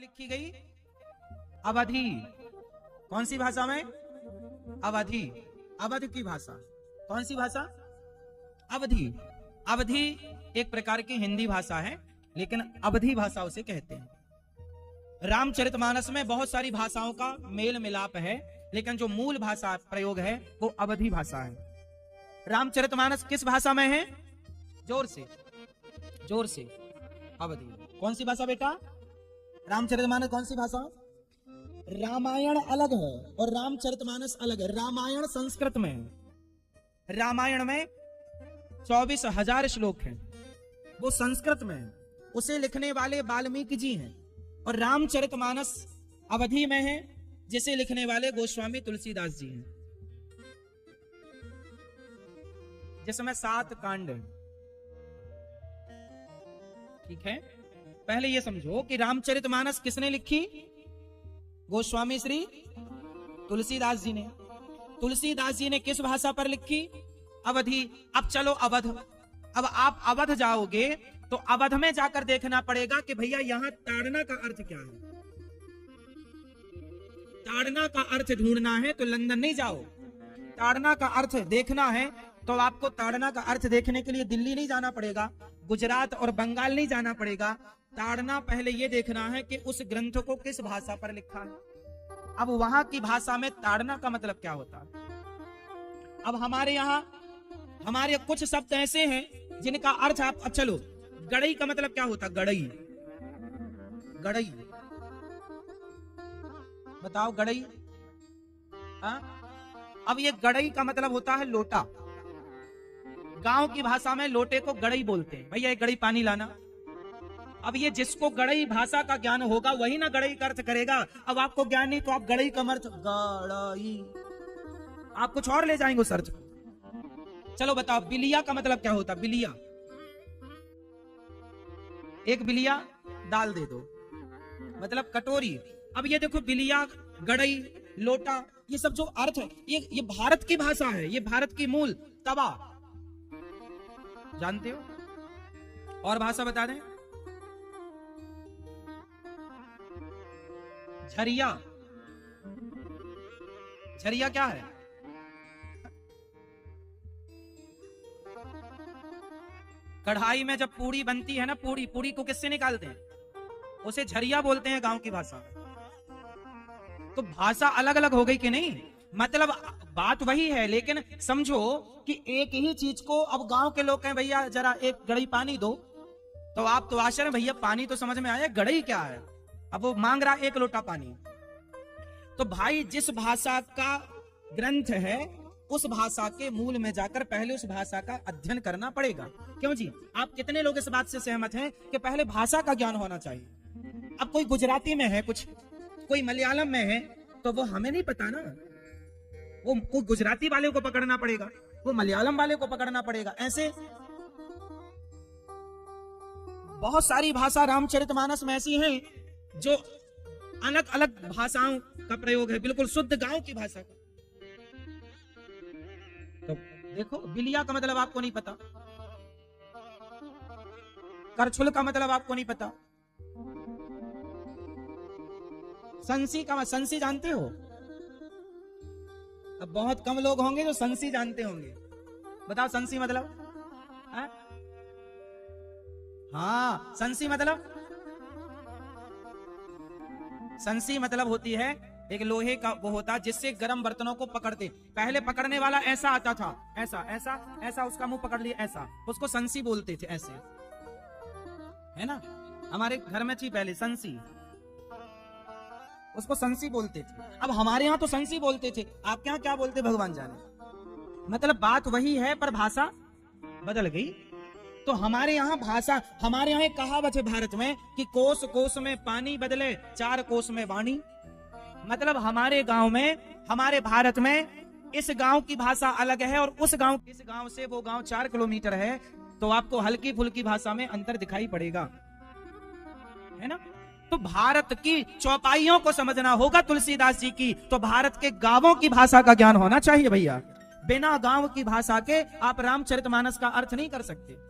लिखी गई? अवधी। कौन सी भाषा में? अवधी। अवध की भाषा। कौन सी भाषा? अवधी। अवधी एक प्रकार की हिंदी भाषा है, लेकिन अवधी भाषा उसे कहते हैं। रामचरितमानस में बहुत सारी भाषाओं का मेल मिलाप है, लेकिन जो मूल भाषा प्रयोग है वो अवधी भाषा है। रामचरितमानस किस भाषा में है? जोर से, जोर से। अवधी। कौन सी भाषा बेटा? रामचरितमानस कौन सी भाषा? रामायण अलग है और रामचरितमानस अलग है। रामायण संस्कृत में है। रामायण में 24,000 श्लोक हैं, वो संस्कृत में है। उसे लिखने वाले वाल्मीकि जी हैं। और रामचरितमानस अवधी में है, जिसे लिखने वाले गोस्वामी तुलसीदास जी हैं, जिसमें 7 कांड हैं। ठीक है, पहले ये समझो कि रामचरितमानस किसने लिखी? गोस्वामी श्री तुलसीदास जी ने। तुलसीदास जी ने किस भाषा पर लिखी? अवधी। अब चलो अवध। अब आप अवध जाओगे तो अवध में जाकर देखना पड़ेगा कि भैया यहां ताड़ना का अर्थ क्या है। ताड़ना का अर्थ ढूंढना है तो लंदन नहीं जाओ। ताड़ना का अर्थ देखना है तो आपको ताड़ना का अर्थ देखने के लिए दिल्ली नहीं जाना पड़ेगा, गुजरात और बंगाल नहीं जाना पड़ेगा। ताड़ना पहले ये देखना है कि उस ग्रंथ को किस भाषा पर लिखा है। अब वहां की भाषा में ताड़ना का मतलब क्या होता है? अब हमारे यहाँ हमारे कुछ शब्द ऐसे हैं जिनका अर्थ आप, अब चलो, गड़ई का मतलब क्या होता? गड़ई। गड़ई बताओ, गड़ई। अब ये गड़ई का मतलब होता है लोटा। गांव की भाषा में लोटे को गड़ई बोलते हैं। भैया एक गड़ई पानी लाना। अब ये जिसको गड़ई भाषा का ज्ञान होगा वही ना गड़ई का अर्थ करेगा। अब आपको ज्ञान नहीं तो आप गड़ई का अर्थ गड़ई, आप कुछ और ले जाएंगे उस अर्थ को। चलो बताओ, बिलिया का मतलब क्या होता? बिलिया, एक बिलिया दाल दे दो, मतलब कटोरी। अब ये देखो, बिलिया, गड़ई, लोटा, ये सब जो अर्थ है, ये भारत की भाषा है, ये भारत की मूल। तवा जानते हो? और भाषा बता दें? झरिया। झरिया क्या है? कढ़ाई में जब पूड़ी बनती है ना, पूड़ी को किससे निकालते हैं? उसे झरिया बोलते हैं गांव की भाषा। तो भाषा अलग अलग हो गई कि नहीं? मतलब बात वही है, लेकिन समझो कि एक ही चीज को अब गांव के लोग कहें भैया जरा एक गड़ई पानी दो, तो आप तो आश्चर्य, भैया पानी तो समझ में आया, गड़ई क्या है? अब वो मांग रहा एक लोटा पानी। तो भाई जिस भाषा का ग्रंथ है उस भाषा के मूल में जाकर पहले उस भाषा का अध्ययन करना पड़ेगा। क्यों जी? आप कितने लोग इस बात से सहमत हैं कि पहले भाषा का ज्ञान होना चाहिए? अब कोई गुजराती में है, कुछ कोई मलयालम में है, तो वो हमें नहीं पता ना। वो गुजराती वाले को पकड़ना पड़ेगा, वो मलयालम वाले को पकड़ना पड़ेगा। ऐसे बहुत सारी भाषा रामचरितमानस में ऐसी हैं जो अलग अलग भाषाओं का प्रयोग है, बिल्कुल शुद्ध गांव की भाषा का। तो देखो, बिलिया का मतलब आपको नहीं पता, करछुल का मतलब आपको नहीं पता, संसी का, संसी जानते हो? अब बहुत कम लोग होंगे जो संसी जानते होंगे। बताओ संसी मतलब? हाँ, संसी मतलब, संसी मतलब होती है एक लोहे का वो होता है जिससे गर्म बर्तनों को पकड़ते। पहले पकड़ने वाला ऐसा आता था, ऐसा ऐसा ऐसा, उसका मुंह पकड़ लिया ऐसा, उसको संसी बोलते थे। ऐसे है ना, हमारे घर में थी पहले संसी, उसको संसी बोलते थे। अब हमारे यहाँ तो संसी बोलते थे, आपके यहाँ क्या बोलते भगवान जाने। मतलब बात वही है पर भाषा बदल गई। तो हमारे यहाँ भाषा, हमारे यहाँ एक कहावत है भारत में कि कोस कोस में पानी बदले, 4 कोस में वाणी। मतलब हमारे गांव में, हमारे भारत में इस गांव की भाषा अलग है और उस गांव, इस गांव से वो गांव 4 किलोमीटर है, तो आपको हल्की फुल्की भाषा में अंतर दिखाई पड़ेगा, है ना। तो भारत की चौपाइयों को समझना होगा तुलसीदास जी की, तो भारत के गांवों की भाषा का ज्ञान होना चाहिए भैया। बिना गांव की भाषा के आप रामचरितमानस का अर्थ नहीं कर सकते।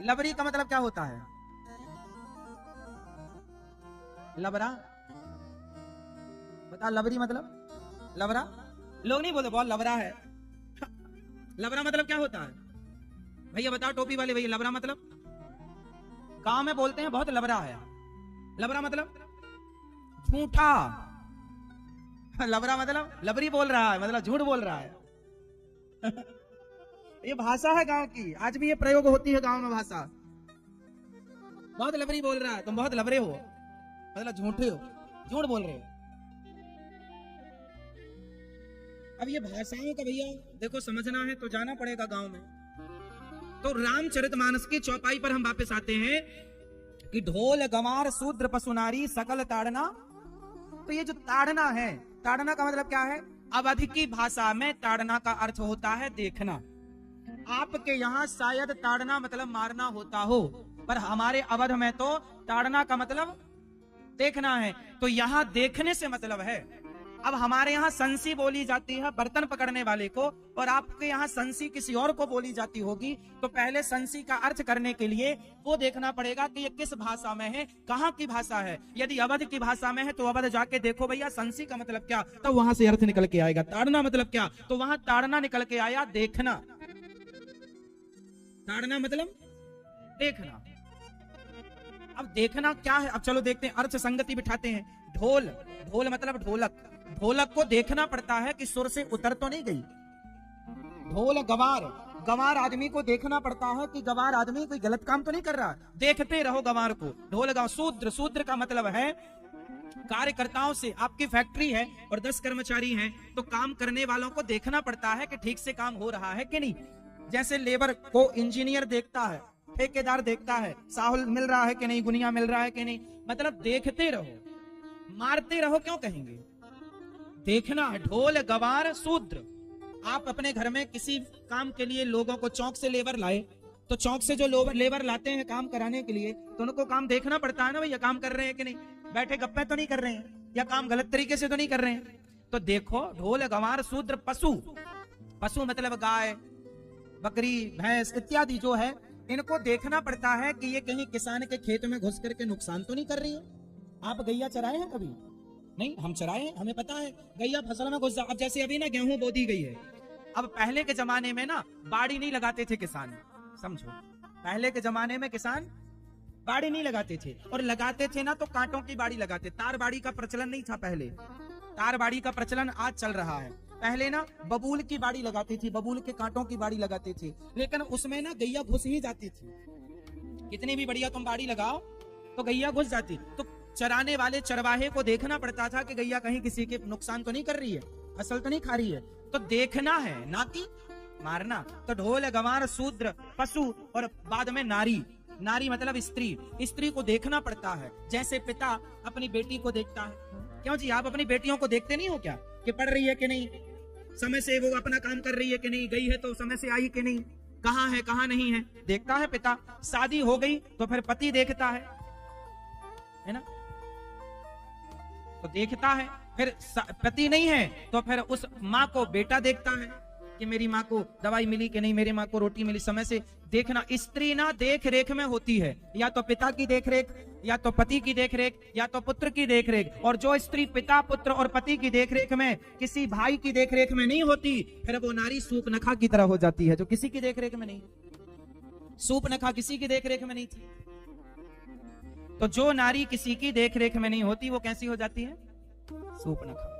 लबरी का मतलब क्या होता है? लबरा बता, लबरी मतलब लबरा? लोग नहीं बोलते बहुत लबरा है। लबरा मतलब क्या होता है भैया बताओ, टोपी वाले भैया, लबरा मतलब? गांव में बोलते हैं बहुत लबरा है। लबरा मतलब झूठा। लबरा मतलब लबरी बोल रहा है, मतलब झूठ बोल रहा है। ये भाषा है गांव की, आज भी ये प्रयोग होती है गांव में भाषा। बहुत लबरी बोल रहा है, तुम बहुत लबरे हो, मतलब झूठे हो, झूठ बोल रहे हो। अब ये भाषाओं का भैया देखो समझना है तो जाना पड़ेगा गांव में। तो रामचरितमानस की चौपाई पर हम वापस आते हैं कि ढोल गंवार शूद्र पशु नारी सकल ताड़ना। तो ये जो ताड़ना है, ताड़ना का मतलब क्या है? अवधि की भाषा में ताड़ना का अर्थ होता है देखना। आपके यहाँ शायद ताड़ना मतलब मारना होता हो, पर हमारे अवध में तो ताड़ना का मतलब देखना है। तो यहाँ देखने से मतलब है। अब हमारे यहाँ संसी बोली जाती है बर्तन पकड़ने वाले को, और आपके यहाँ संसी किसी और को बोली जाती होगी। तो पहले संसी का अर्थ करने के लिए वो देखना पड़ेगा कि ये किस भाषा में है, कहाँ की भाषा है। यदि अवध की भाषा में है तो अवध जाके देखो भैया संसी का मतलब क्या, तो वहां से अर्थ निकल के आएगा। ताड़ना मतलब क्या, तो वहां ताड़ना निकल के आया देखना। ताड़ना मतलब देखना। अब देखना क्या है, अब चलो देखते हैं, अर्थ संगति बिठाते हैं। ढोल, ढोल मतलब ढोलक। ढोलक को देखना पड़ता है कि सुर से उतर तो नहीं गई। ढोल गंवार, गंवार आदमी को देखना पड़ता है कि गंवार आदमी कोई गलत काम तो नहीं कर रहा, देखते रहो गंवार को। ढोल गंवार। शूद्र, शूद्र का मतलब है कार्यकर्ताओं से, आपकी फैक्ट्री है और 10 कर्मचारी हैं, तो काम करने वालों को देखना पड़ता है कि ठीक से काम हो रहा है कि नहीं। जैसे लेबर को इंजीनियर देखता है, ठेकेदार देखता है साहुल मिल रहा है कि नहीं, गुनिया मिल रहा है कि नहीं। मतलब देखते रहो, मारते रहो क्यों कहेंगे, देखना है। ढोल गंवार शूद्र। आप अपने घर में किसी काम के लिए लोगों को, चौक से लेबर लाए, तो चौक से जो लेबर लाते हैं काम कराने के लिए, तो उनको काम देखना पड़ता है ना भैया, काम कर रहे हैं कि नहीं, बैठे गप्पे तो नहीं कर रहे हैं, या काम गलत तरीके से तो नहीं कर रहे हैं। तो देखो, ढोल गंवार शूद्र पशु, पशु मतलब गाय बकरी भैंस इत्यादि जो है, इनको देखना पड़ता है कि ये कहीं किसान के खेत में घुस करके नुकसान तो नहीं कर रही है। आप गैया चराए हैं कभी? नहीं, हम चराए, हमें पता है गैया फसल में घुस जा। अब जैसे अभी ना गेहूं बो दी गई है, अब पहले के जमाने में ना बाड़ी नहीं लगाते थे किसान, समझो, पहले के जमाने में किसान बाड़ी नहीं लगाते थे, और लगाते थे ना तो कांटों की बाड़ी लगाते। तार बाड़ी का प्रचलन नहीं था पहले, तार बाड़ी का प्रचलन आज चल रहा है। पहले ना बबूल की बाड़ी लगाती थी, बबूल के कांटों की बाड़ी लगाते थे, लेकिन उसमें ना गैया घुस ही जाती थी। कितनी भी बढ़िया तुम बाड़ी लगाओ तो गैया घुस जाती। तो चराने वाले चरवाहे को देखना पड़ता था कि गैया कहीं किसी के नुकसान तो नहीं कर रही है, फसल तो नहीं खा रही है। तो देखना है, ना कि मारना। तो ढोल गंवार शूद्र पशु, और बाद में नारी। नारी मतलब स्त्री, स्त्री को देखना पड़ता है। जैसे पिता अपनी बेटी को देखता है। क्यों जी, आप अपनी बेटियों को देखते नहीं हो क्या, कि पढ़ रही है कि नहीं, समय से वो अपना काम कर रही है कि नहीं, गई है तो समय से आई कि नहीं, कहाँ है कहाँ नहीं है, देखता है पिता। शादी हो गई तो फिर पति देखता है ना, तो देखता है। फिर पति नहीं है तो फिर उस माँ को बेटा देखता है कि मेरी माँ को दवाई मिली कि नहीं, मेरी माँ को रोटी मिली, समय से देखना। स्त्री ना देख रेख में होती है, या तो पिता की देख रेख, या तो पति की देख रेख, या तो पुत्र की देख रेख। और जो स्त्री पिता पुत्र और पति की देख रेख में, किसी भाई की देख रेख में नहीं होती, फिर वो नारी सूपनखा की तरह हो जाती है, जो किसी की देख रेख में नहीं। सूपनखा किसी की देख रेख में नहीं थी, तो जो नारी किसी की देख रेख में नहीं होती वो कैसी हो जाती है, सूपनखा।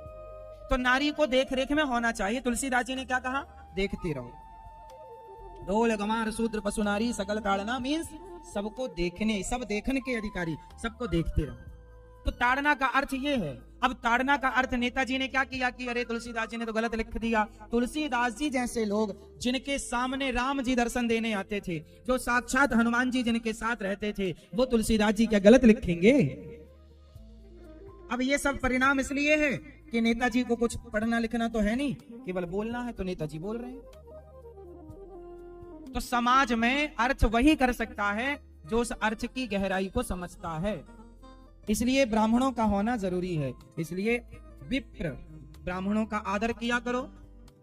तो नारी को देख रेख में होना चाहिए। तुलसीदास जी ने क्या कहा, देखते रहो। ढोल गंवार शूद्र पशु नारी सकल ताड़ना, मीन्स सबको देखने, सब देखने के अधिकारी, सबको देखते रहो। तो ताड़ना का अर्थ ये है। अब ताड़ना का अर्थ नेताजी ने क्या किया कि अरे तुलसीदास जी ने तो गलत लिख दिया। तुलसीदास जी जैसे लोग, जिनके सामने राम जी दर्शन देने आते थे, जो साक्षात हनुमान जी जिनके साथ रहते थे, वो तुलसीदास जी क्या गलत लिखेंगे? अब ये सब परिणाम इसलिए है कि नेताजी को कुछ पढ़ना लिखना तो है नहीं, केवल बोलना है, तो नेताजी बोल रहे हैं। तो समाज में अर्थ वही कर सकता है जो उस अर्थ की गहराई को समझता है। इसलिए ब्राह्मणों का होना जरूरी है। इसलिए विप्र, ब्राह्मणों का आदर किया करो,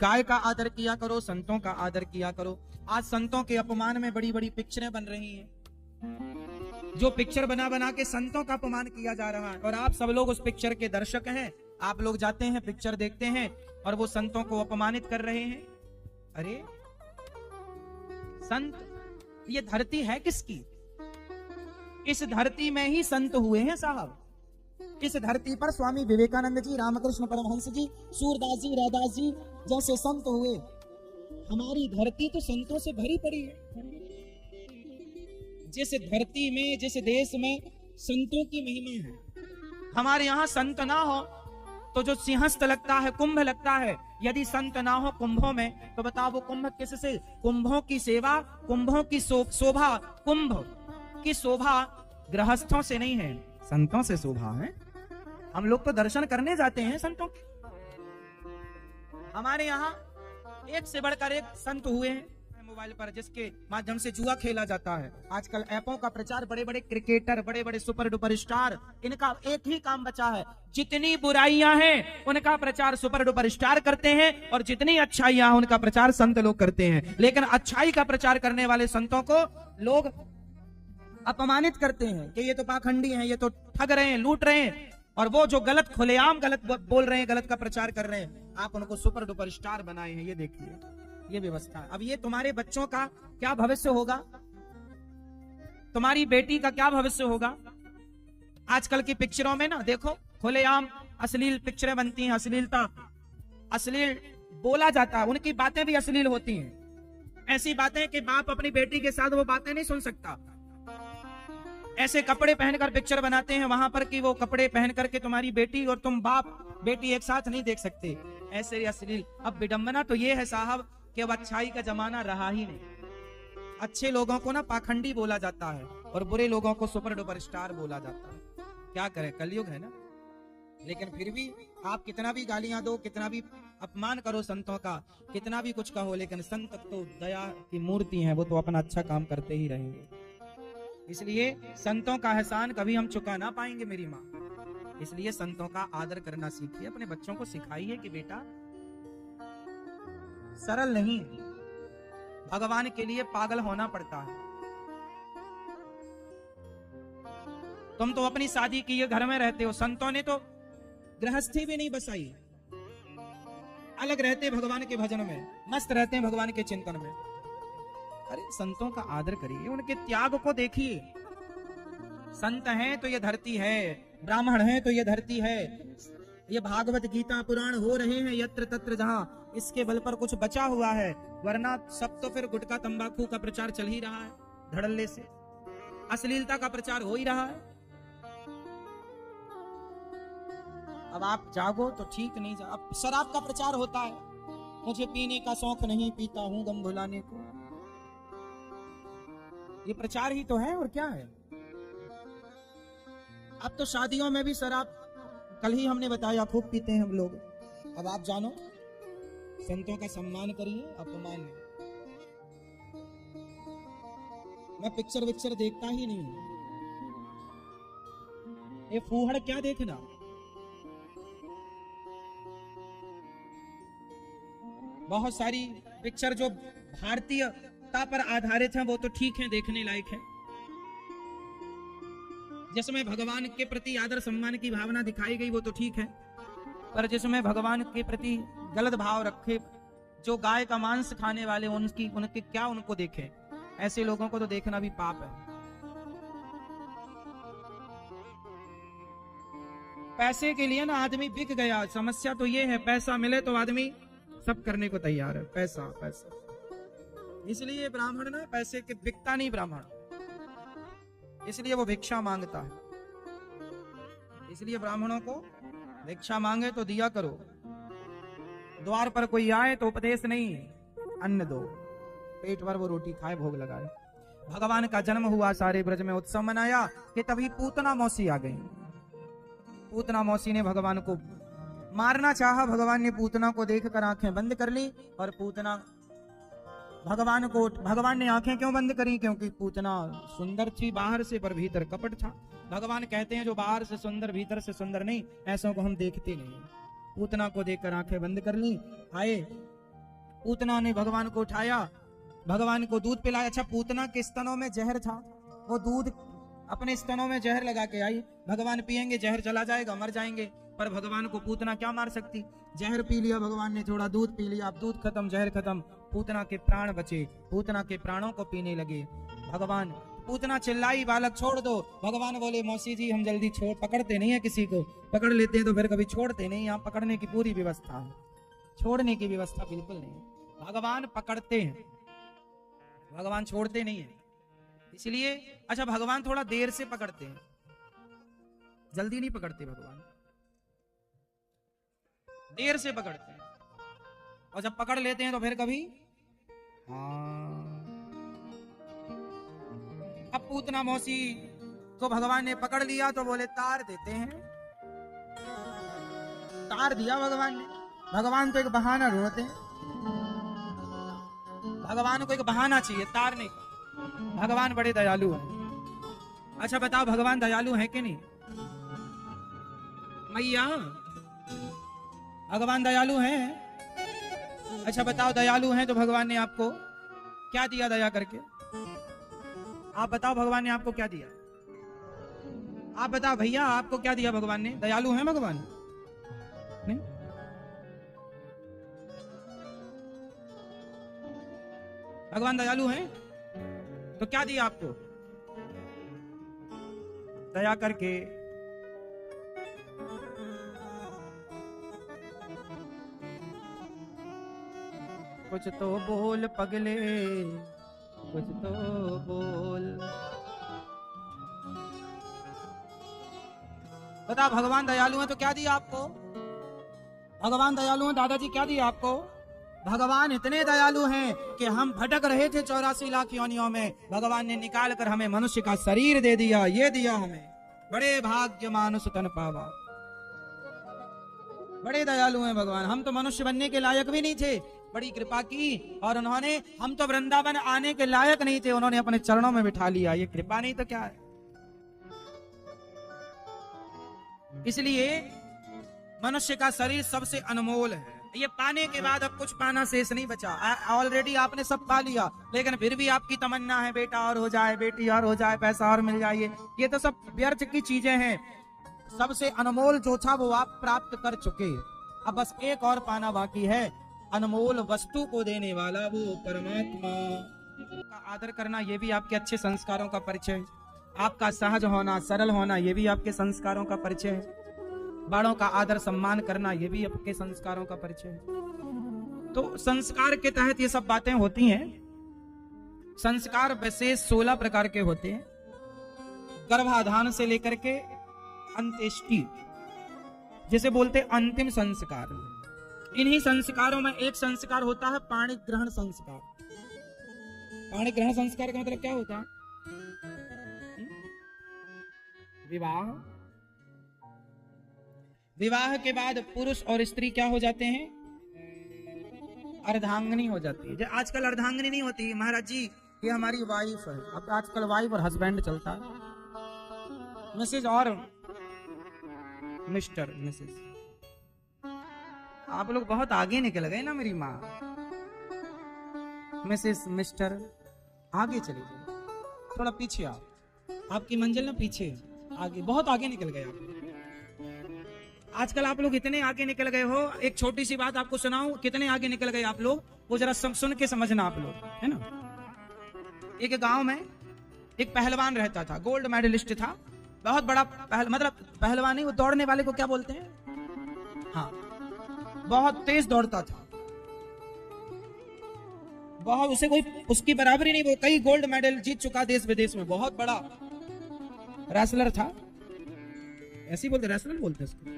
गाय का आदर किया करो, संतों का आदर किया करो। आज संतों के अपमान में बड़ी बड़ी पिक्चरें बन रही हैं, जो पिक्चर बना बना के संतों का अपमान किया जा रहा है, और आप सब लोग उस पिक्चर के दर्शक हैं। आप लोग जाते हैं, पिक्चर देखते हैं, और वो संतों को अपमानित कर रहे हैं। अरे संत, ये धरती है किसकी? इस धरती में ही संत हुए हैं साहब। इस धरती पर स्वामी विवेकानंद जी, रामकृष्ण परमहंस जी, सूरदास जी, रैदास जी जैसे संत हुए। हमारी धरती तो संतों से भरी पड़ी है। जिस धरती में, जिस देश में संतों की महिमा है, हमारे यहाँ संत ना हो तो जो सिंहस्थ लगता है, कुंभ लगता है, यदि संत ना हो कुंभों में, तो बताओ वो कुंभ किससे? कुंभों की सेवा, कुंभों की शोभा, कुंभ की शोभा गृहस्थों से नहीं है, संतों से शोभा है। हम लोग तो दर्शन करने जाते हैं संतों के। हमारे यहाँ एक से बढ़कर एक संत हुए हैं मोबाइल पर, जिसके माध्यम से जुआ खेला जाता है। आजकल ऐपों का प्रचार, बड़े बड़े क्रिकेटर, बड़े बड़े सुपर डुपर स्टार, इनका एक ही काम बचा है, जितनी बुराइयां हैं उनका प्रचार सुपर डुपर स्टार करते हैं, और जितनी अच्छाइयां हैं उनका प्रचार संत लोग करते हैं। लेकिन अच्छाई का प्रचार करने वाले संतों को लोग अपमानित करते हैं कि ये तो पाखंडी हैं, ये तो ठग रहे हैं, लूट रहे हैं। और वो जो गलत, खुलेआम गलत बोल रहे हैं, गलत का प्रचार कर रहे हैं, आप उनको सुपर डुपर स्टार बनाए हैं। ये देखिए, ये व्यवस्था। अब ये तुम्हारे बच्चों का क्या भविष्य होगा? तुम्हारी बेटी का क्या भविष्य होगा? आजकल की पिक्चरों में ना देखो, खुलेआम अश्लील पिक्चरें बनती हैं, अश्लील बोला जाता है, उनकी बातें भी अश्लील होती हैं। ऐसी बातें कि बाप अपनी बेटी के साथ वो बातें नहीं सुन सकता। ऐसे कपड़े पहनकर पिक्चर बनाते हैं वहां पर कि वो कपड़े पहन करके तुम्हारी बेटी और तुम बाप बेटी एक साथ नहीं देख सकते। ऐसे अश्लील। अब विडंबना तो ये है साहब कि अब अच्छाई का जमाना रहा ही नहीं। अच्छे लोगों को ना पाखंडी बोला जाता है, और बुरे लोगों को सुपर डुपर स्टार बोला जाता है। क्या करें, कलयुग है ना। लेकिन फिर भी आप कितना भी गालियां दो, कितना भी अपमान करो संतों का, कितना भी कुछ कहो, लेकिन संत तो दया की मूर्ति हैं, वो तो अपना अच्छा काम करते ही रहेंगे। इसलिए संतों का एहसान कभी हम चुका ना पाएंगे मेरी माँ। इसलिए संतों का आदर करना सीखिए, अपने बच्चों को सिखाइए कि बेटा सरल नहीं, भगवान के लिए पागल होना पड़ता है। तुम तो अपनी शादी किए घर में रहते हो, संतों ने तो गृहस्थी भी नहीं बसाई, अलग रहते भगवान के भजन में, मस्त रहते हैं भगवान के चिंतन में। अरे संतों का आदर करिए, उनके त्याग को देखिए। संत हैं तो ये धरती है, ब्राह्मण हैं तो ये धरती है, ये भागवत गीता पुराण हो रहे हैं यत्र तत्र जहां, इसके बल पर कुछ बचा हुआ है, वरना सब तो फिर गुटखा तंबाकू का प्रचार चल ही रहा है, धड़ल्ले से अश्लीलता का प्रचार हो ही रहा है। अब आप जागो तो ठीक नहीं जा। अब शराब का प्रचार होता है, मुझे पीने का शौक नहीं, पीता हूं गम भुलाने को। ये प्रचार ही तो है, और क्या है। अब तो शादियों में भी शराब, कल ही हमने बताया, खूब पीते हैं हम लोग। अब आप जानो, संतों का सम्मान करिए, अपमान नहीं। मैं पिक्चर विक्चर देखता ही नहीं हूं। ये फूहड़ क्या देखना। बहुत सारी पिक्चर जो भारतीयता पर आधारित है वो तो ठीक है, देखने लायक है, जिसमें भगवान के प्रति आदर सम्मान की भावना दिखाई गई वो तो ठीक है। पर जिसमें भगवान के प्रति गलत भाव रखे, जो गाय का मांस खाने वाले, उनके क्या उनको देखे, ऐसे लोगों को तो देखना भी पाप है। पैसे के लिए ना आदमी बिक गया। समस्या तो ये है, पैसा मिले तो आदमी सब करने को तैयार है, पैसा पैसा। इसलिए ब्राह्मण ना पैसे के बिकता नहीं ब्राह्मण, इसलिए वो भिक्षा मांगता है। इसलिए ब्राह्मणों को भिक्षा मांगे तो दिया करो, द्वार पर कोई आए तो उपदेश नहीं, अन्न दो, पेट भर वो रोटी खाए, भोग लगाए। भगवान का जन्म हुआ, सारे ब्रज में उत्सव मनाया कि तभी पूतना मौसी आ गई। पूतना मौसी ने भगवान को मारना चाहा, भगवान ने पूतना को देखकर आंखें बंद कर ली, और पूतना भगवान ने आंखें क्यों बंद करी? क्योंकि पूतना सुंदर थी बाहर से, पर भीतर कपट था। भगवान कहते हैं जो बाहर से सुंदर भीतर से सुंदर नहीं, ऐसों को हम देखते नहीं। पूतना को देखकर आंखें बंद कर ली। आए पूतना ने भगवान को उठाया, भगवान को दूध पिलाया। अच्छा, पूतना के स्तनों में जहर था, वो दूध अपने स्तनों में जहर लगा के आई। भगवान पिएंगे, जहर चला जाएगा, मर जाएंगे, पर भगवान को पूतना क्या मार सकती। जहर पी लिया भगवान ने, थोड़ा दूध पी लिया, अब दूध खत्म, जहर खत्म, पूतना के प्राण बचे। पूतना के प्राणों को पीने लगे भगवान। पूतना चिल्लाई, बालक छोड़ दो। भगवान बोले, मौसी जी हम जल्दी पकड़ते नहीं है, किसी को पकड़ लेते हैं तो फिर कभी छोड़ते नहीं। यहाँ पकड़ने की पूरी व्यवस्था है, छोड़ने की व्यवस्था बिल्कुल नहीं। भगवान पकड़ते हैं, भगवान छोड़ते नहीं है, इसलिए। अच्छा, भगवान थोड़ा देर से पकड़ते हैं, जल्दी नहीं पकड़ते भगवान, देर से पकड़ते हैं। और जब पकड़ लेते हैं तो फिर कभी अब पूतना मौसी को भगवान ने पकड़ लिया तो बोले तार देते हैं। तार दिया भगवान ने। भगवान तो एक बहाना ढूंढते हैं, भगवान को एक बहाना चाहिए तारने का। भगवान बड़े दयालु हैं। अच्छा बताओ, भगवान दयालु हैं कि नहीं मैया? भगवान दयालु हैं? अच्छा बताओ, दयालु हैं तो भगवान ने आपको क्या दिया दया करके? आप बताओ, भगवान ने आपको क्या दिया? आप बताओ भैया, आपको क्या दिया भगवान ने? दयालु हैं भगवान? नहीं? भगवान दयालु हैं तो क्या दिया आपको दया करके? कुछ तो बोल पगले, कुछ तो बोल। बता, भगवान दयालु हैं तो क्या दिया आपको? भगवान दयालु हैं दादाजी, क्या दिया आपको? भगवान इतने दयालु हैं कि हम भटक रहे थे 84 लाख योनियों में, भगवान ने निकाल कर हमें मनुष्य का शरीर दे दिया। ये दिया हमें, बड़े भाग्य मानुष तन पावा। बड़े दयालु हैं भगवान। हम तो मनुष्य बनने के लायक भी नहीं थे, बड़ी कृपा की और उन्होंने, हम तो वृंदावन आने के लायक नहीं थे, उन्होंने अपने चरणों में बिठा लिया। ये कृपा नहीं तो क्या है? इसलिए मनुष्य का शरीर सबसे अनमोल है। ये पाने के बाद अब कुछ पाना शेष नहीं बचा। ऑलरेडी आपने सब पा लिया, लेकिन फिर भी आपकी तमन्ना है बेटा और हो जाए, बेटी और हो जाए, पैसा और मिल जाए। ये तो सब व्यर्थ की चीजें हैं। सबसे अनमोल जो था वो आप प्राप्त कर चुके, अब बस एक और पाना बाकी है। अनमोल वस्तु को देने वाला वो परमात्मा का आदर करना, ये भी आपके अच्छे संस्कारों का परिचय। आपका सहज होना, सरल होना, ये भी आपके संस्कारों का परिचय है। बड़ों का आदर सम्मान करना, ये भी आपके संस्कारों का परिचय है। तो संस्कार के तहत ये सब बातें होती हैं। संस्कार विशेष 16 प्रकार के होते हैं, गर्भाधान से लेकर के अंत्येष्टि, जिसे बोलते अंतिम संस्कार। इन्हीं संस्कारों में एक संस्कार होता है पाणी ग्रहण संस्कार। पाणी ग्रहण संस्कार का मतलब क्या होता है? विवाह। विवाह के बाद पुरुष और स्त्री क्या हो जाते हैं? अर्धांगिनी हो जाती है। जो आजकल अर्धांगिनी नहीं होती महाराज जी, ये हमारी वाइफ है। अब आजकल वाइफ और हस्बैंड चलता है, मिसेज और मिस्टर मिसेज। आप लोग बहुत आगे निकल गए ना मेरी माँ। मिसेस मिस्टर आगे चले गए, थोड़ा पीछे आओ, आपकी मंजिल ना पीछे, आगे बहुत आगे निकल गए आप। आजकल आप लोग इतने आगे निकल गए हो। एक छोटी सी बात आपको सुनाऊं, कितने आगे निकल गए आप लोग, वो जरा सुन के समझना आप लोग, है ना। एक गांव में एक पहलवान रहता था, गोल्ड मेडलिस्ट था, बहुत बड़ा मतलब पहलवान नहीं, वो दौड़ने वाले को क्या बोलते हैं, हाँ, बहुत तेज दौड़ता था, बहुत, उसे कोई उसकी बराबरी नहीं। वो कई गोल्ड मेडल जीत चुका देश विदेश में, बहुत बड़ा रेसलर था। ऐसे ही बोलते, रेसलर बोलते उसको।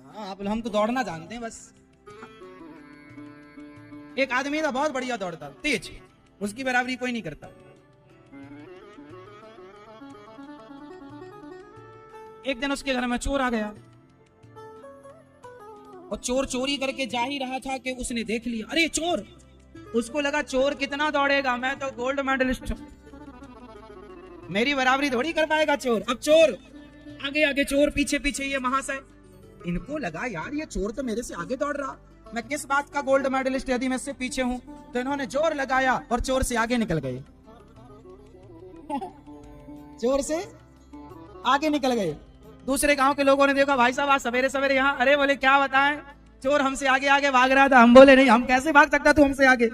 हाँ, आप हम तो दौड़ना जानते हैं बस। एक आदमी था बहुत बढ़िया दौड़ता, तेज, उसकी बराबरी कोई नहीं करता। एक दिन उसके घर में चोर आ गया और चोर चोरी करके जा ही रहा था कि उसने देख लिया, अरे चोर। उसको लगा चोर कितना दौड़ेगा, मैं तो गोल्ड मेडलिस्ट हूं, मेरी बराबरी थोड़ी कर पाएगा चोर। अब चोर आगे आगे, चोर पीछे पीछे। ये महाशय, इनको लगा यार ये चोर तो मेरे से आगे दौड़ रहा, मैं किस बात का गोल्ड मेडलिस्ट यदि मैं इससे पीछे हूं, तो इन्होंने जोर लगाया और चोर से आगे निकल गए। चोर से आगे निकल गए। दूसरे गांव के लोगों ने देखा, भाई साहब आज सवेरे सवेरे यहाँ, अरे बोले क्या बताएं, चोर हमसे आगे आगे भाग रहा था। हम बोले नहीं, हम कैसे भाग सकता तू हमसे आगे।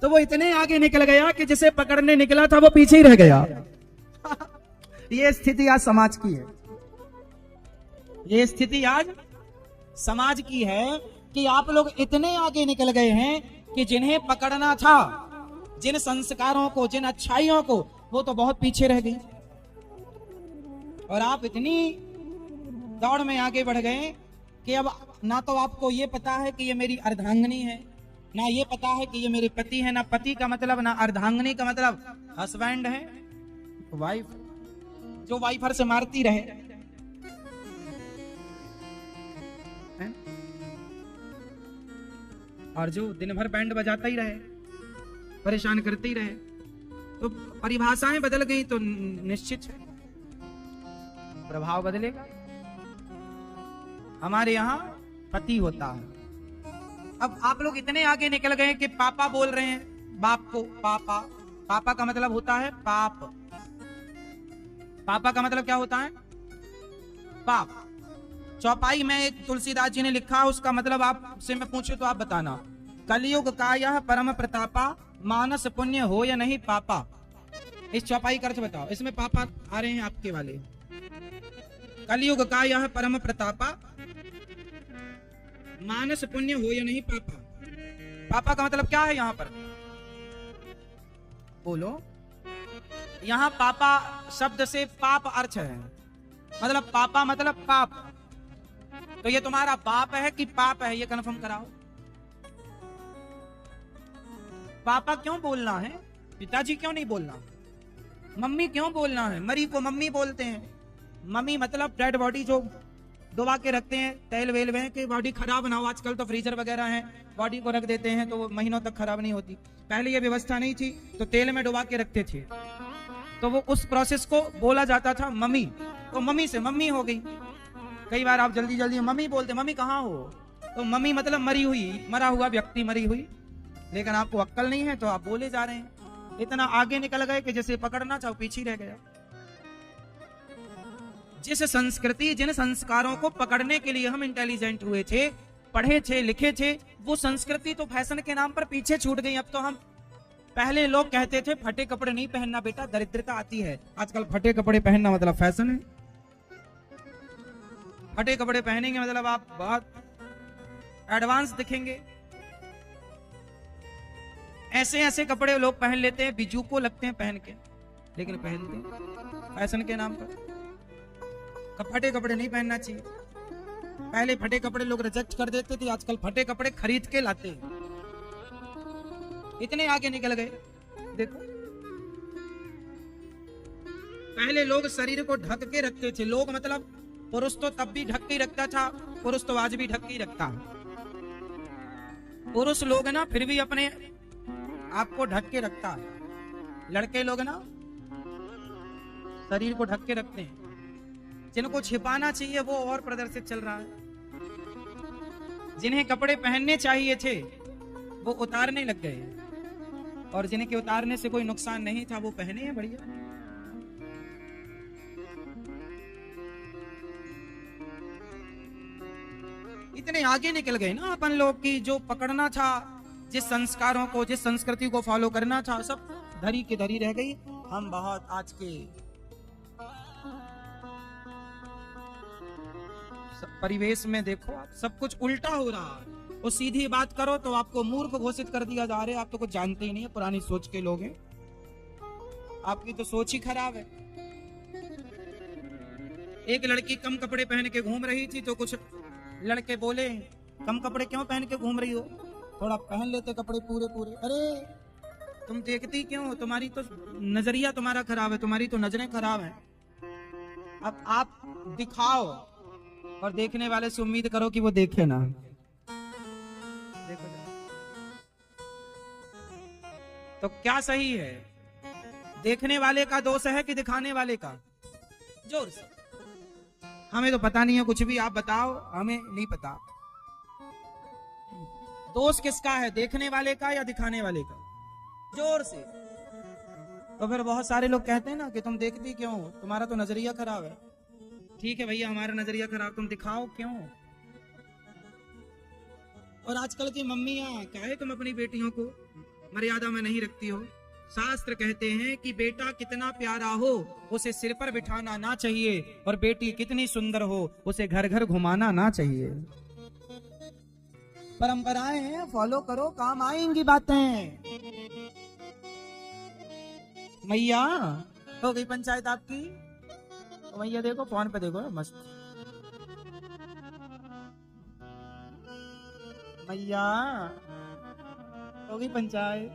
तो वो इतने आगे निकल गया कि जिसे पकड़ने निकला था वो पीछे ही रह गया। ये स्थिति आज समाज की है। ये स्थिति आज समाज की है कि आप लोग इतने आगे निकल गए हैं कि जिन्हें पकड़ना था, जिन संस्कारों को, जिन अच्छाइयों को, वो तो बहुत पीछे रह गई। और आप इतनी दौड़ में आगे बढ़ गए कि अब ना तो आपको ये पता है कि ये मेरी अर्धांगिनी है, ना ये पता है कि ये मेरे पति है, ना पति का मतलब, ना अर्धांगिनी का मतलब हस्बैंड है, वाइफ, जो वाइफर से मारती रहे, और जो दिन भर बैंड बजाता ही रहे, परेशान करते ही रहे। तो परिभाषाएं बदल गई तो निश्चित है प्रभाव बदलेगा। हमारे यहाँ पति होता है। अब आप लोग इतने आगे निकल गए कि पापा बोल रहे हैं बाप को पापा। पापा का मतलब होता है पाप। पापा का मतलब क्या होता है? पाप। चौपाई में एक तुलसीदास जी ने लिखा, उसका मतलब आपसे मैं पूछूं तो आप बताना। कलयुग का यह परम प्रतापा, मानस पुण्य हो या नहीं पापा। इस चौपाई का अर्थ बताओ। इसमें पापा आ रहे हैं आपके वाले। कलयुग का यह परम प्रतापा, मानस पुण्य हो या नहीं पापा। पापा का मतलब क्या है यहाँ पर? बोलो। यहाँ पापा शब्द से पाप अर्थ है, मतलब पापा मतलब पाप। तो ये तुम्हारा बाप है कि पाप है, ये कन्फर्म कराओ। पापा क्यों बोलना है? पिताजी क्यों नहीं बोलना? मम्मी क्यों बोलना है? मरी को मम्मी बोलते हैं। मम्मी मतलब डेड बॉडी जो दबा के रखते हैं, तेल वेल में कि बॉडी खराब ना हो। आजकल तो फ्रीजर वगैरह हैं, बॉडी को रख देते हैं तो वो महीनों तक खराब नहीं होती। पहले ये व्यवस्था नहीं थी तो तेल में डुबा के रखते थे, तो वो उस प्रोसेस को बोला जाता था मम्मी। तो मम्मी से मम्मी हो गई। कई बार आप जल्दी जल्दी मम्मी बोलते, मम्मी कहाँ हो? तो मम्मी मतलब मरी हुई, मरा हुआ व्यक्ति, मरी हुई। लेकिन आपको अक्ल नहीं है तो आप बोले जा रहे हैं। इतना आगे निकल गए कि जैसे पकड़ना चाहो पीछे रह गया। जिस संस्कृति, जिन संस्कारों को पकड़ने के लिए हम इंटेलिजेंट हुए थे, पढ़े थे, लिखे थे, वो संस्कृति तो फैशन के नाम पर पीछे छूट गई। अब तो हम, पहले लोग कहते थे फटे कपड़े नहीं पहनना बेटा, दरिद्रता आती है। आजकल फटे कपड़े पहनना मतलब फैशन है। फटे कपड़े पहनेंगे मतलब आप बहुत एडवांस दिखेंगे। ऐसे ऐसे कपड़े लोग पहन लेते हैं, बिजू को लगते हैं पहन के, लेकिन पहनते हैं फैशन के नाम पर। फटे कपड़े नहीं पहनना चाहिए। पहले फटे कपड़े लोग रिजेक्ट कर देते थे, आजकल फटे कपड़े खरीद के लाते हैं। इतने आगे निकल गए। देखो, पहले लोग शरीर को ढक के रखते थे। लोग मतलब पुरुष तो तब भी ढक के रखता था, पुरुष तो आज भी ढक के रखता है। पुरुष लोग ना फिर भी अपने आपको ढक के रखता है। लड़के लोग ना शरीर को ढक के रखते हैं। जिनको छिपाना चाहिए वो और प्रदर्शित चल रहा है। जिन्हें कपड़े पहनने चाहिए थे वो उतारने लग गए, और जिन्हें के उतारने से कोई नुकसान नहीं था वो पहने हैं बढ़िया। इतने आगे निकल गए ना अपन लोग की, जो पकड़ना था, जिस संस्कारों को, जिस संस्कृति को फॉलो करना था, सब धरी की धरी रह गई। हम बहुत आज के परिवेश में देखो सब कुछ उल्टा हो रहा है। और सीधी बात करो तो आपको मूर्ख घोषित कर दिया जा रहा है। आप तो कुछ जानते ही नहीं है, पुरानी सोच के लोग हैं। आपकी तो सोच ही खराब है। एक लड़की कम कपड़े पहन के घूम रही थी तो कुछ लड़के बोले, कम कपड़े क्यों पहन के घूम रही हो, थोड़ा पहन लेते कपड़े पूरे पूरे। अरे तुम देखती क्यों हो? तुम्हारी तो नजरिया तुम्हारा खराब है, तुम्हारी तो नजरें खराब हैं। अब आप दिखाओ और देखने वाले से उम्मीद करो कि वो देखे ना। देखो तो क्या सही है? देखने वाले का दोष है कि दिखाने वाले का? जोर से। हमें तो पता नहीं है कुछ भी, आप बताओ, हमें नहीं पता। दोष किसका है, देखने वाले का या दिखाने वाले का? जोर से। तो फिर बहुत सारे लोग कहते हैं ना कि तुम देखती क्यों, तुम्हारा तो नजरिया खराब है। ठीक है भैया, हमारा नजरिया खराब, तुम दिखाओ क्यों। और आजकल की मम्मियां कहे तुम अपनी बेटियों को मर्यादा में नहीं रखती हो। शास्त्र कहते हैं कि बेटा कितना प्यारा हो उसे सिर पर बिठाना ना चाहिए, और बेटी कितनी सुंदर हो उसे घर घर घुमाना ना चाहिए। परंपराएं हैं, फॉलो करो, काम आएंगी बातें। मैया हो गई पंचायत आपकी, तो मैया देखो फोन पे देखो मस्त। मैया हो गई पंचायत।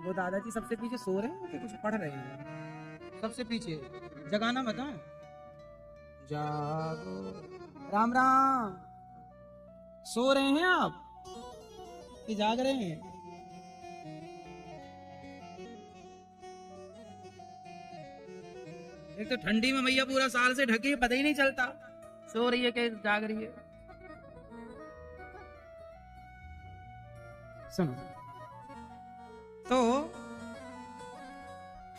वो दादाजी सबसे पीछे सो रहे हैं कि कुछ पढ़ रहे हैं? सबसे पीछे, जगाना मत। जागो, राम राम। सो रहे हैं आप कि जाग रहे हैं? एक तो ठंडी में मैया पूरा साल से ढकी है, पता ही नहीं चलता सो रही है कि जाग रही है। सुनो, तो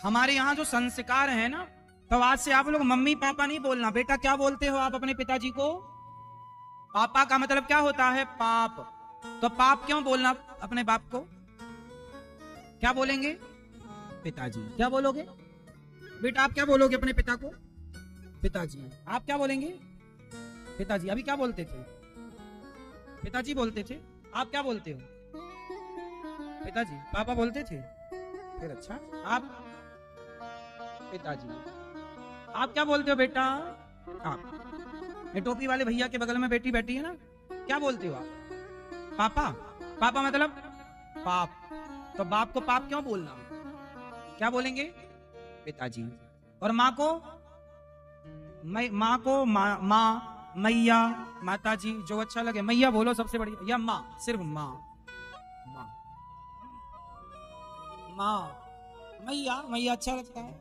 हमारे यहाँ जो संस्कार है ना, तो आज से आप लोग मम्मी पापा नहीं बोलना। बेटा क्या बोलते हो आप अपने पिताजी को? पापा का मतलब क्या होता है? पाप। तो पाप क्यों बोलना अपने बाप को? क्या बोलेंगे? पिताजी। क्या बोलोगे बेटा? आप क्या बोलोगे अपने पिता को? पिताजी। आप क्या बोलेंगे? पिताजी। अभी क्या बोलते थे? पिताजी बोलते थे। आप क्या बोलते हो? पिताजी। पापा बोलते थे। फिर अच्छा, आप? पिताजी। आप क्या बोलते हो बेटा? आप। ये टोपी वाले भैया के बगल में बेटी बैठी है ना, क्या बोलते हो आप? पापा। पापा मतलब पाप। तो बाप को पाप क्यों बोलना? क्या बोलेंगे? पिताजी। और माँ को? माँ को माँ, मैया, माताजी, जो अच्छा लगे। मैया बोलो सबसे बढ़िया, या माँ? सिर्फ माँ। माँ, माँ, मैया। मैया अच्छा लगता है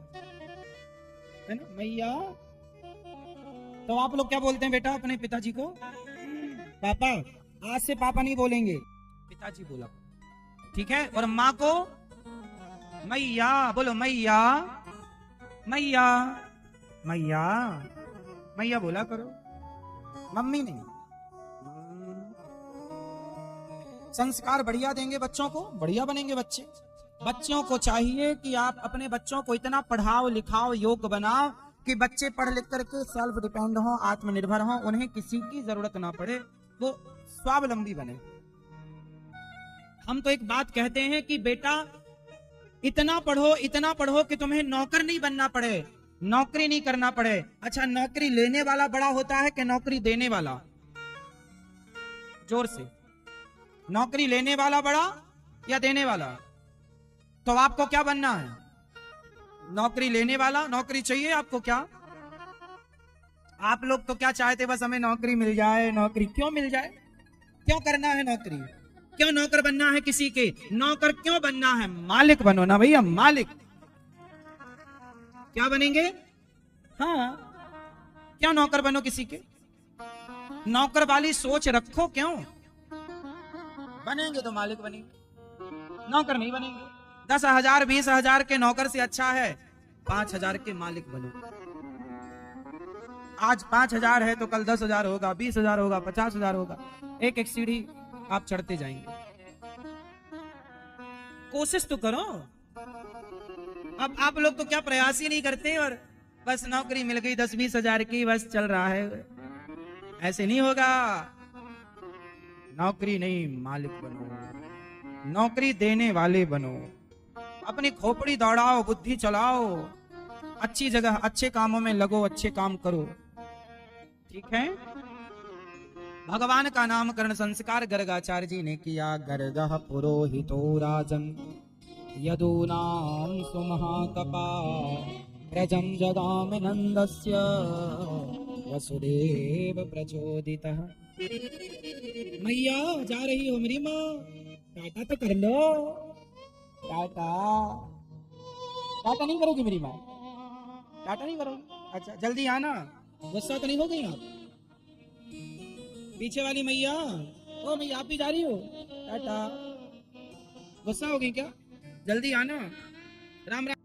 ना, मैया। तो आप लोग क्या बोलते हैं बेटा अपने पिताजी को? पापा। आज से पापा नहीं बोलेंगे, पिताजी बोला, ठीक है? और माँ को? मैया। बोलो मैया, मैया, मैया। मैया बोला करो, मम्मी नहीं। संस्कार बढ़िया देंगे बच्चों को, बढ़िया बनेंगे बच्चे। बच्चों को चाहिए कि आप अपने बच्चों को इतना पढ़ाओ लिखाओ, योग्य बनाओ कि बच्चे पढ़ लिख करके सेल्फ डिपेंड हो, आत्मनिर्भर हो, उन्हें किसी की जरूरत ना पड़े, वो स्वावलंबी बने। हम तो एक बात कहते हैं कि बेटा इतना पढ़ो कि तुम्हें नौकर नहीं बनना पड़े, नौकरी नहीं करना पड़े। अच्छा, नौकरी लेने वाला बड़ा होता है कि नौकरी देने वाला? जोर से। नौकरी लेने वाला बड़ा या देने वाला? तो आपको क्या बनना है? नौकरी लेने वाला। नौकरी चाहिए आपको क्या? आप लोग तो क्या चाहते, बस हमें नौकरी मिल जाए। नौकरी क्यों मिल जाए? क्यों करना है नौकरी? क्यों नौकर बनना है किसी के? नौकर क्यों बनना है? मालिक बनो ना भैया, मालिक। क्या बनेंगे? हाँ, क्या नौकर बनो किसी के? नौकर वाली सोच रखो। क्यों बनेंगे? तो मालिक बनेंगे, नौकर नहीं बनेंगे। 10,000 20,000 के नौकर से अच्छा है 5,000 के मालिक बनो। आज 5,000 है तो कल 10,000 होगा, 20,000 होगा, 50,000 होगा। एक एक सीढ़ी आप चढ़ते जाएंगे। कोशिश तो करो। अब आप लोग तो क्या प्रयास ही नहीं करते, और बस नौकरी मिल गई 10-20,000 की, बस चल रहा है। ऐसे नहीं होगा। नौकरी नहीं, मालिक बनो, नौकरी देने वाले बनो। अपनी खोपड़ी दौड़ाओ, बुद्धि चलाओ, अच्छी जगह अच्छे कामों में लगो, अच्छे काम करो, ठीक है? भगवान का नामकरण संस्कार गर्गाचार्य जी ने किया। गर्गः पुरोहितो राजन यदूनां सुमहाकपा प्रजं जगाम नंदस्य वसुदेव प्रचोदितः। मैया जा रही हो मेरी माँ, टाटा तो कर लो। टाटा। टाटा नहीं करोगी मेरी माँ? टाटा नहीं करोगी? अच्छा जल्दी आना, गुस्सा तो नहीं हो गई आप? पीछे वाली मैया, ओ मैया आप भी जा रही हो? टाटा। गुस्सा हो गई क्या? जल्दी आना। राम राम।